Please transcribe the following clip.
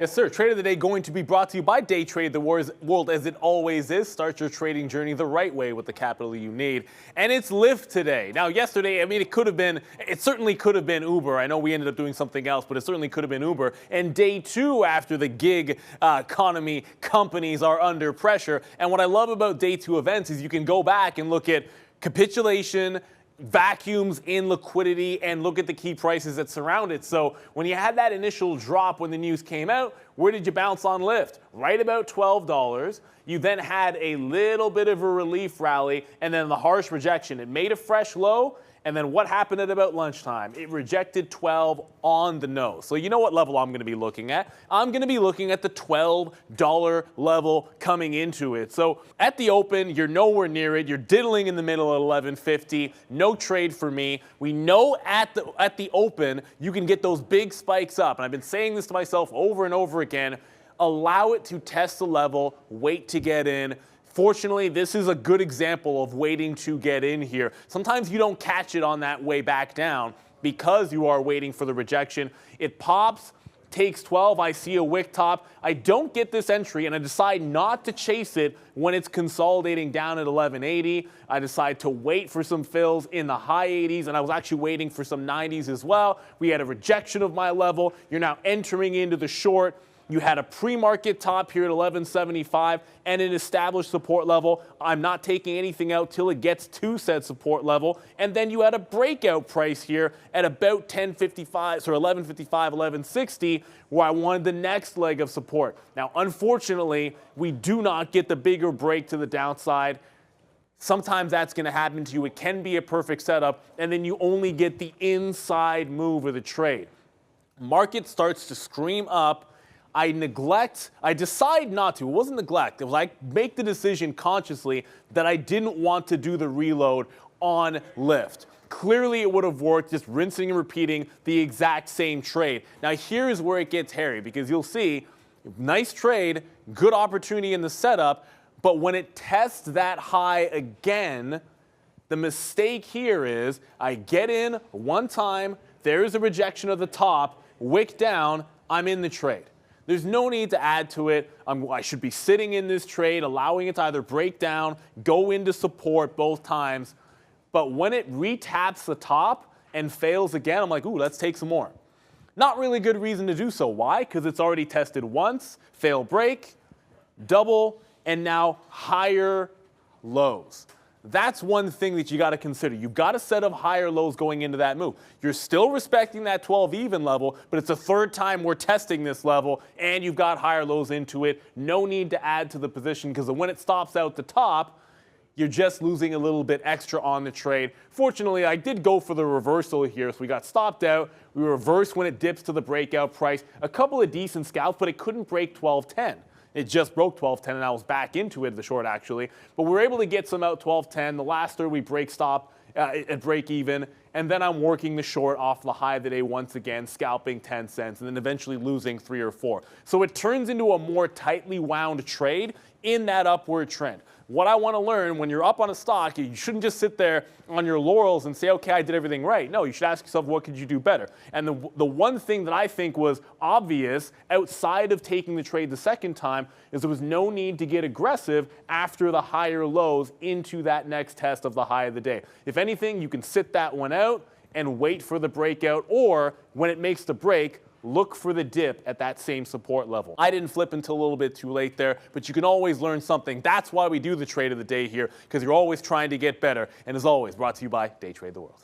Yes, sir. Trade of the Day going to be brought to you by Day Trade the World, as it always is. Start your trading journey the right way with the capital you need. And it's Lyft today. Now, yesterday, I mean, it certainly could have been Uber. I know we ended up doing something else, but it certainly could have been Uber. And day two after the gig economy, companies are under pressure. And what I love about day two events is you can go back and look at capitulation, vacuums in liquidity, and look at the key prices that surround it. So when you had that initial drop when the news came out, where did you bounce on Lyft? Right about $12. You then had a little bit of a relief rally and then the harsh rejection. It made a fresh low. And then what happened at about lunchtime? It rejected 12 on the nose. So you know what level I'm going to be looking at? I'm going to be looking at the $12 level coming into it. So at the open, you're nowhere near it. You're diddling in the middle at 11.50. No trade for me. We know at the open, you can get those big spikes up. And I've been saying this to myself over and over again. Allow it to test the level. Wait to get in. Fortunately, this is a good example of waiting to get in here. Sometimes you don't catch it on that way back down because you are waiting for the rejection. It pops, takes 12. I see a wick top. I don't get this entry, and I decide not to chase it when it's consolidating down at 11.80. I decide to wait for some fills in the high 80s, and I was actually waiting for some 90s as well. We had a rejection of my level. You're now entering into the short. You had a pre-market top here at 11.75 and an established support level. I'm not taking anything out till it gets to said support level. And then you had a breakout price here at about 10.55, so 11.55, 11.60, where I wanted the next leg of support. Now, unfortunately, we do not get the bigger break to the downside. Sometimes that's going to happen to you. It can be a perfect setup, and then you only get the inside move of the trade. Market starts to scream up. I decide not to. It wasn't neglect. It was I make the decision consciously that I didn't want to do the reload on Lyft. Clearly, it would have worked just rinsing and repeating the exact same trade. Now, here's where it gets hairy because you'll see, nice trade, good opportunity in the setup, but when it tests that high again, the mistake here is I get in one time, there's a rejection of the top, wick down, I'm in the trade. There's no need to add to it. I should be sitting in this trade, allowing it to either break down, go into support both times. But when it retaps the top and fails again, I'm like, ooh, let's take some more. Not really good reason to do so. Why? Because it's already tested once, fail break, double, and now higher lows. That's one thing that you got to consider. You've got a set of higher lows going into that move. You're still respecting that 12 even level, but it's the third time we're testing this level, and you've got higher lows into it. No need to add to the position because when it stops out the top, you're just losing a little bit extra on the trade. Fortunately, I did go for the reversal here, so we got stopped out. We reversed when it dips to the breakout price. A couple of decent scalps, but it couldn't break 12.10. It just broke 12.10, and I was back into it, the short actually. But we were able to get some out 12.10. The last third we break stop at break even, and then I'm working the short off the high of the day once again, scalping 10 cents, and then eventually losing 3 or 4. So it turns into a more tightly wound trade in that upward trend. What I want to learn when you're up on a stock, you shouldn't just sit there on your laurels and say, okay, I did everything right. No, you should ask yourself, what could you do better? And the one thing that I think was obvious outside of taking the trade the second time is there was no need to get aggressive after the higher lows into that next test of the high of the day. If anything, you can sit that one out and wait for the breakout, or when it makes the break, look for the dip at that same support level. I didn't flip until a little bit too late there, but you can always learn something. That's why we do the trade of the day here, because you're always trying to get better. And as always, brought to you by Day Trade the World.